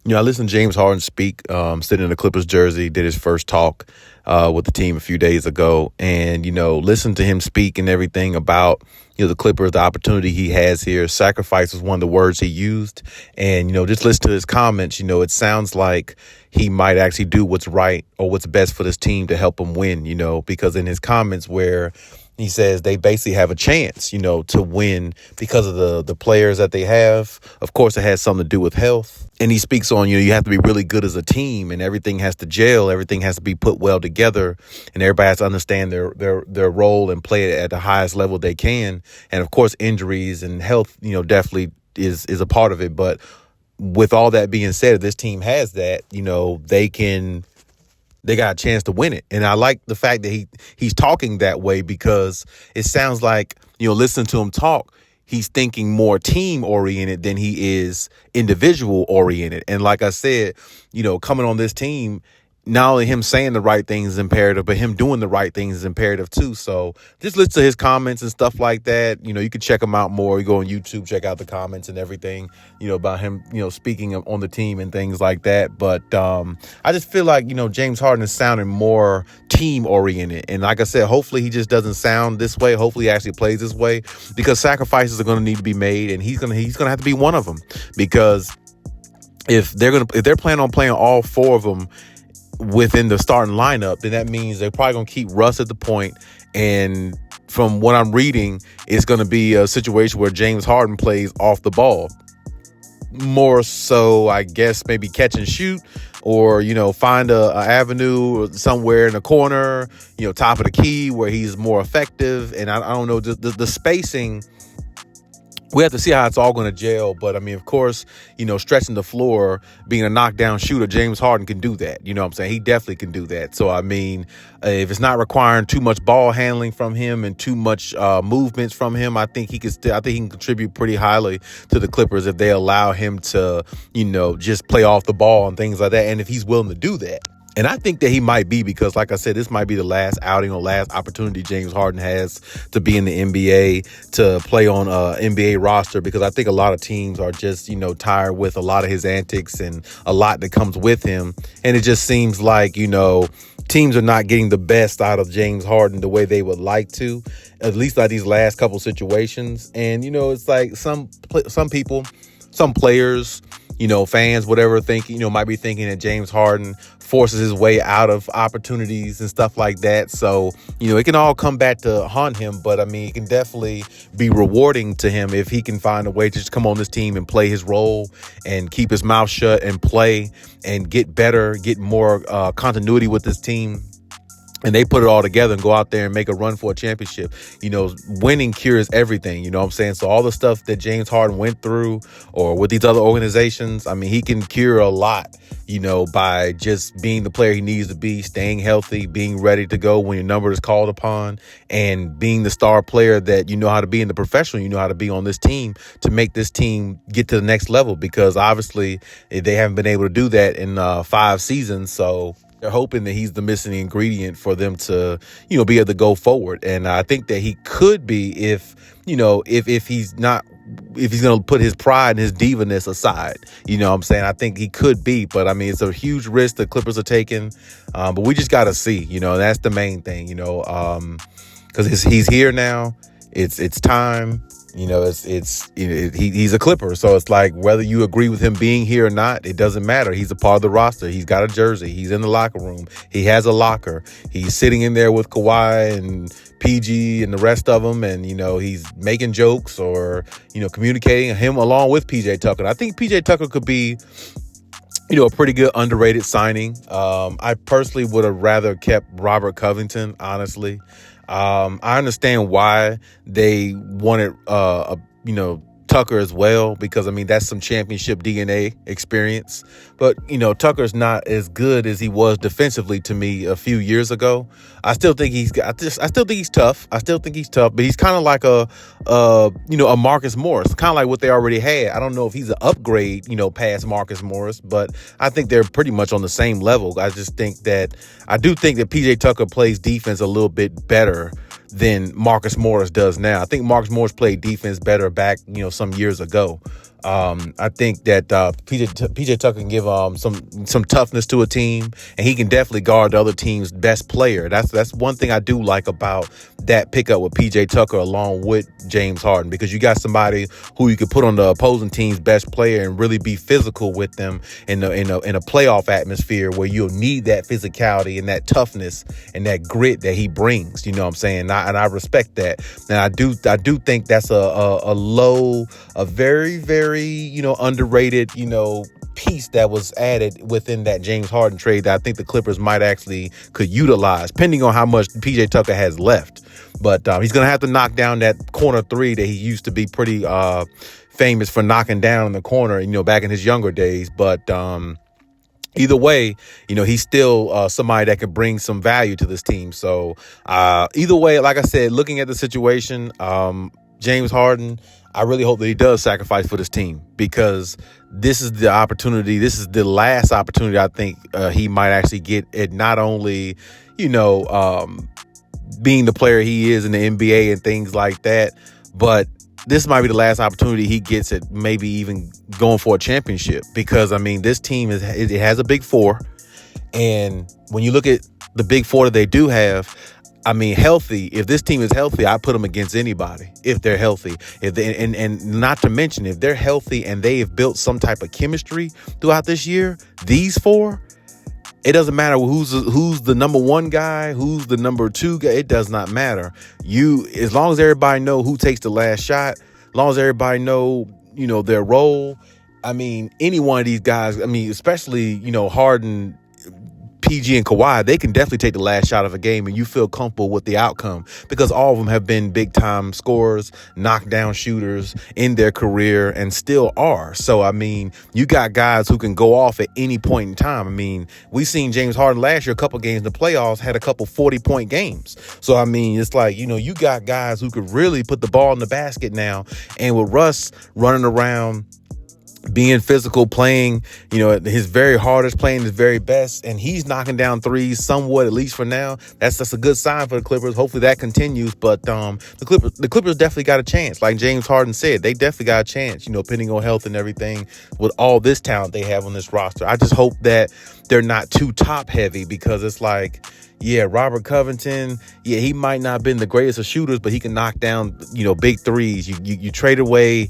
I listened to James Harden speak, sitting in the Clippers jersey, did his first talk with the team a few days ago. And, listen to him speak and everything about, the Clippers, the opportunity he has here. Sacrifice was one of the words he used. And, just listen to his comments. It sounds like he might actually do what's right or what's best for this team to help him win, because in his comments where he says they basically have a chance, to win because of the players that they have. Of course, it has something to do with health. And he speaks on, you have to be really good as a team and everything has to gel. Everything has to be put well together and everybody has to understand their role and play it at the highest level they can. And of course, injuries and health, definitely is a part of it. But with all that being said, if this team has that, they got a chance to win it. And I like the fact that he's talking that way because it sounds like, listening to him talk, he's thinking more team oriented than he is individual oriented. And like I said, coming on this team, not only him saying the right things is imperative, but him doing the right things is imperative too. So just listen to his comments and stuff like that. You can check him out more. You go on YouTube, check out the comments and everything, about him, speaking on the team and things like that. But I just feel like, James Harden is sounding more team oriented. And like I said, hopefully he just doesn't sound this way. Hopefully he actually plays this way because sacrifices are going to need to be made. And he's going to have to be one of them because if they're planning on playing all four of them within the starting lineup, then that means they're probably going to keep Russ at the point. And from what I'm reading, it's going to be a situation where James Harden plays off the ball. More so, I guess, maybe catch and shoot or, find a avenue somewhere in a corner, top of the key where he's more effective. And I don't know, the spacing, we have to see how it's all going to gel. But, of course, stretching the floor, being a knockdown shooter, James Harden can do that. You know what I'm saying? He definitely can do that. So, if it's not requiring too much ball handling from him and too much movements from him, I think he can contribute pretty highly to the Clippers if they allow him to, just play off the ball and things like that. And if he's willing to do that. And I think that he might be because, like I said, this might be the last outing or last opportunity James Harden has to be in the NBA, to play on an NBA roster, because I think a lot of teams are just, tired with a lot of his antics and a lot that comes with him. And it just seems like, teams are not getting the best out of James Harden the way they would like to, at least like these last couple situations. And, it's like some people, some players, fans, whatever, might be thinking that James Harden forces his way out of opportunities and stuff like that. So, it can all come back to haunt him. But, it can definitely be rewarding to him if he can find a way to just come on this team and play his role and keep his mouth shut and play and get better, get more continuity with this team. And they put it all together and go out there and make a run for a championship. Winning cures everything. You know what I'm saying? So all the stuff that James Harden went through or with these other organizations, he can cure a lot, by just being the player he needs to be, staying healthy, being ready to go when your number is called upon, and being the star player that you know how to be in the professional, you know how to be on this team to make this team get to the next level, because obviously they haven't been able to do that in 5 seasons. So they're hoping that he's the missing ingredient for them to, be able to go forward. And I think that he could be if he's going to put his pride and his diva-ness aside. You know what I'm saying? I think he could be. But, it's a huge risk the Clippers are taking. But we just got to see. That's the main thing, because he's here now. It's time. He's a Clipper. So it's like whether you agree with him being here or not, it doesn't matter. He's a part of the roster. He's got a jersey. He's in the locker room. He has a locker. He's sitting in there with Kawhi and PG and the rest of them. And, he's making jokes or, communicating him along with PJ Tucker. I think PJ Tucker could be, a pretty good underrated signing. I personally would have rather kept Robert Covington, honestly. I understand why they wanted, Tucker as well, because that's some championship DNA experience. But, Tucker's not as good as he was defensively to me a few years ago. I still think he's tough. But he's kind of like a Marcus Morris, kind of like what they already had. I don't know if he's an upgrade, past Marcus Morris, but I think they're pretty much on the same level. I do think that PJ Tucker plays defense a little bit better than Marcus Morris does now. I think Marcus Morris played defense better back, some years ago. I think that PJ Tucker can give some toughness to a team, and he can definitely guard the other team's best player. That's one thing I do like about that pickup with PJ Tucker along with James Harden, because you got somebody who you could put on the opposing team's best player and really be physical with them in a playoff atmosphere where you'll need that physicality and that toughness and that grit that he brings. You know what I'm saying? And I respect that, and I do think that's a very, very, underrated, piece that was added within that James Harden trade that I think the Clippers might actually could utilize, depending on how much PJ Tucker has left. But he's going to have to knock down that corner three that he used to be pretty famous for knocking down in the corner, back in his younger days. But either way, he's still somebody that could bring some value to this team. So either way, like I said, looking at the situation, James Harden, I really hope that he does sacrifice for this team, because this is the opportunity. This is the last opportunity I think he might actually get at not only, being the player he is in the NBA and things like that, but this might be the last opportunity he gets at maybe even going for a championship, because, this team it has a big four. And when you look at the big four that they do have, healthy. If this team is healthy, I put them against anybody if they're healthy. And not to mention, if they're healthy and they have built some type of chemistry throughout this year, these four, it doesn't matter who's the number one guy, who's the number two guy. It does not matter. As long as everybody know who takes the last shot, as long as everybody know, their role. Any one of these guys, especially, Harden, PG and Kawhi, they can definitely take the last shot of a game and you feel comfortable with the outcome, because all of them have been big time scorers, knockdown shooters in their career and still are. So, you got guys who can go off at any point in time. We seen James Harden last year, a couple games in the playoffs, had a couple 40-point games. So, it's like, you got guys who could really put the ball in the basket now. And with Russ running around, being physical, playing, his very hardest, playing his very best, and he's knocking down threes somewhat, at least for now. That's a good sign for the Clippers. Hopefully that continues. But the Clippers definitely got a chance. Like James Harden said, they definitely got a chance, depending on health and everything, with all this talent they have on this roster. I just hope that they're not too top heavy, because it's like, yeah, Robert Covington, he might not have been the greatest of shooters, but he can knock down, big threes. You trade away,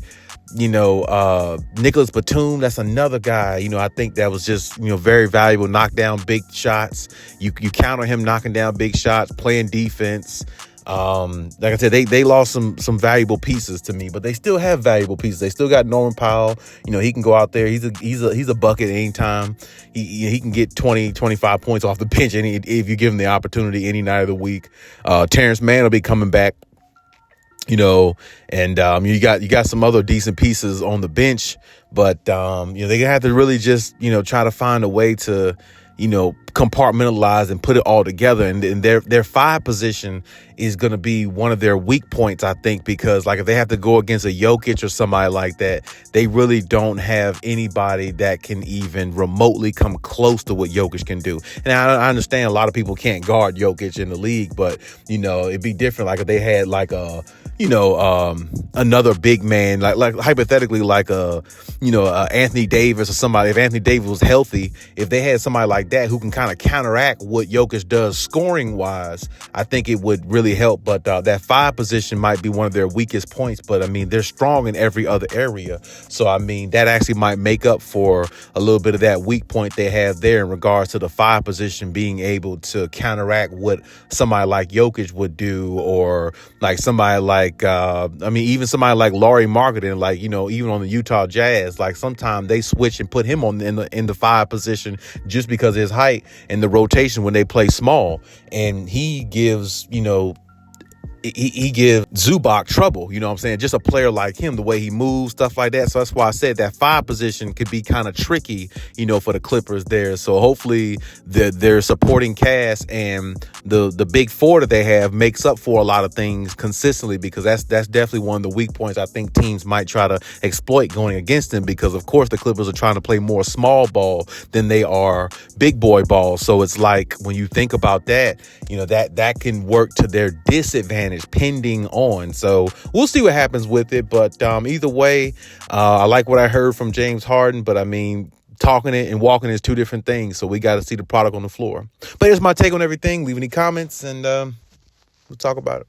Nicholas Batum, that's another guy, I think that was just, very valuable, knock down big shots. You count on him knocking down big shots, playing defense. Like I said, they lost some valuable pieces to me, but they still have valuable pieces. They still got Norman Powell. He can go out there. He's a bucket anytime. He can get 20, 25 points off the bench if you give him the opportunity any night of the week. Terrence Mann will be coming back. And you got some other decent pieces on the bench, but they have to really just try to find a way to compartmentalize and put it all together. And their five position is going to be one of their weak points, I think, because like if they have to go against a Jokic or somebody like that, they really don't have anybody that can even remotely come close to what Jokic can do. And I understand a lot of people can't guard Jokic in the league, but it'd be different like if they had like a another big man, like hypothetically, like Anthony Davis or somebody. If Anthony Davis was healthy, if they had somebody like that who can kind of counteract what Jokic does scoring wise, I think it would really help. But that five position might be one of their weakest points. But they're strong in every other area. So that actually might make up for a little bit of that weak point they have there in regards to the five position being able to counteract what somebody like Jokic would do, or like somebody like even somebody like Lauri Markkanen, like even on the Utah Jazz, like sometimes they switch and put him on in the five position just because of his height and the rotation when they play small, and he gives he gives Zubac trouble, you know what I'm saying? Just a player like him, the way he moves, stuff like that. So that's why I said that five position could be kind of tricky, for the Clippers there. So hopefully their supporting cast and the big four that they have makes up for a lot of things consistently, because that's definitely one of the weak points I think teams might try to exploit going against them, because of course the Clippers are trying to play more small ball than they are big boy ball. So it's like when you think about that, that can work to their disadvantage advantage pending on. So we'll see what happens with it. But either way, I like what I heard from James Harden. But I mean, talking it and walking is two different things. So we got to see the product on the floor. But here's my take on everything. Leave any comments and we'll talk about it.